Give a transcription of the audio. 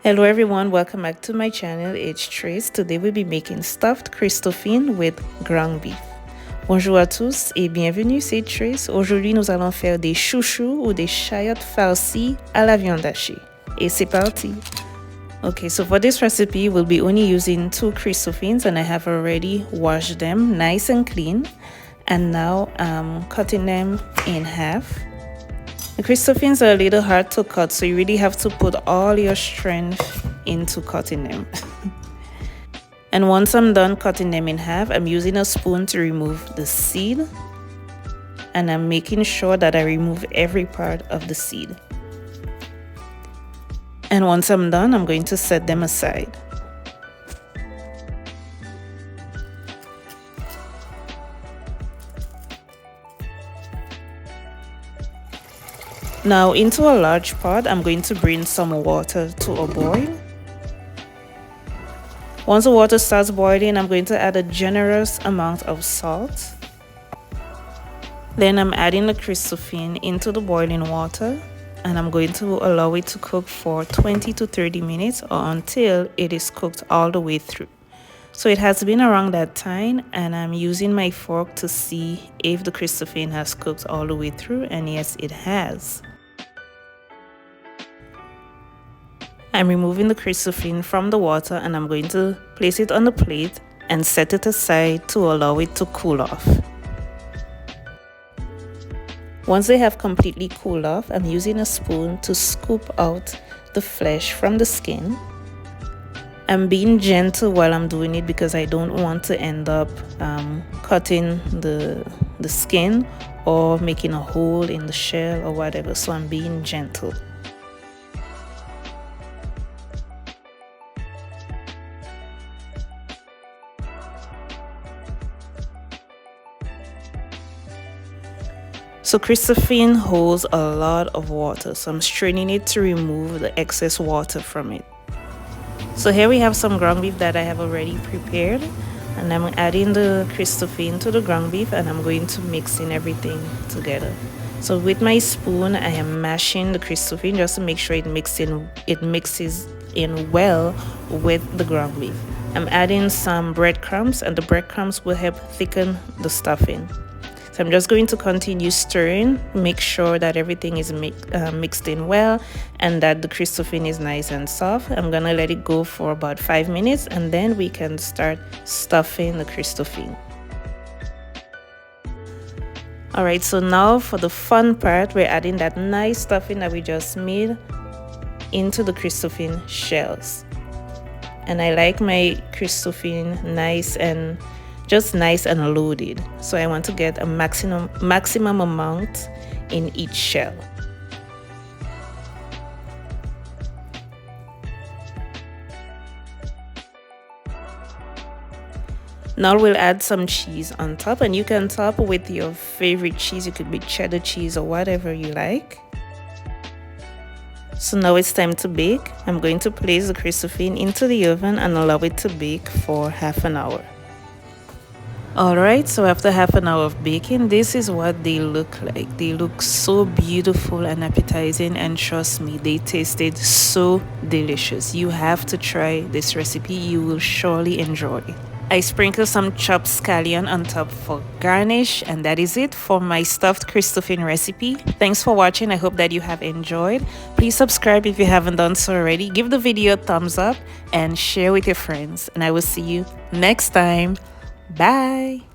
Hello everyone, welcome back to my channel. It's Trace. Today we'll be making stuffed Christophine with ground beef. Bonjour à tous et bienvenue, c'est Trace. Aujourd'hui nous allons faire des chouchous ou des chayotes farcies à la viande hachée. Et c'est parti! Okay, so for this recipe we'll be only using 2 Christophines and I have already washed them nice and clean. And now I'm cutting them in half. The Christophines are a little hard to cut, so you really have to put all your strength into cutting them. And once I'm done cutting them in half, I'm using a spoon to remove the seed. And I'm making sure that I remove every part of the seed. And once I'm done, I'm going to set them aside. Now into a large pot, I'm going to bring some water to a boil. Once the water starts boiling, I'm going to add a generous amount of salt. Then I'm adding the Christophine into the boiling water and I'm going to allow it to cook for 20 to 30 minutes or until it is cooked all the way through. So it has been around that time and I'm using my fork to see if the Christophine has cooked all the way through, and yes, it has. I'm removing the Christophine from the water and I'm going to place it on the plate and set it aside to allow it to cool off. Once they have completely cooled off, I'm using a spoon to scoop out the flesh from the skin. I'm being gentle while I'm doing it because I don't want to end up cutting the skin or making a hole in the shell or whatever, so I'm being gentle. So Christophine holds a lot of water, so I'm straining it to remove the excess water from it. So here we have some ground beef that I have already prepared, and I'm adding the Christophine to the ground beef and I'm going to mix in everything together. So with my spoon I am mashing the Christophine just to make sure it mixes in well with the ground beef. I'm adding some breadcrumbs and the breadcrumbs will help thicken the stuffing. So I'm just going to continue stirring, make sure that everything is mixed in well and that the Christophine is nice and soft. I'm gonna let it go for about 5 minutes and then we can start stuffing the Christophine. Alright, so now for the fun part, we're adding that nice stuffing that we just made into the Christophine shells. And I like my Christophine nice and loaded, so I want to get a maximum amount in each shell. Now we'll add some cheese on top, and you can top with your favorite cheese. It could be cheddar cheese or whatever you like. So now it's time to bake. I'm going to place the Christophine into the oven and allow it to bake for half an hour. Alright, so after half an hour of baking, this is what they look like. They look so beautiful and appetizing, and trust me, they tasted so delicious. You have to try this recipe, you will surely enjoy it. I sprinkle some chopped scallion on top for garnish, and that is it for my stuffed Christophine recipe. Thanks for watching. I hope that you have enjoyed. Please subscribe if you haven't done so already. Give the video a thumbs up and share with your friends, and I will see you next time. Bye!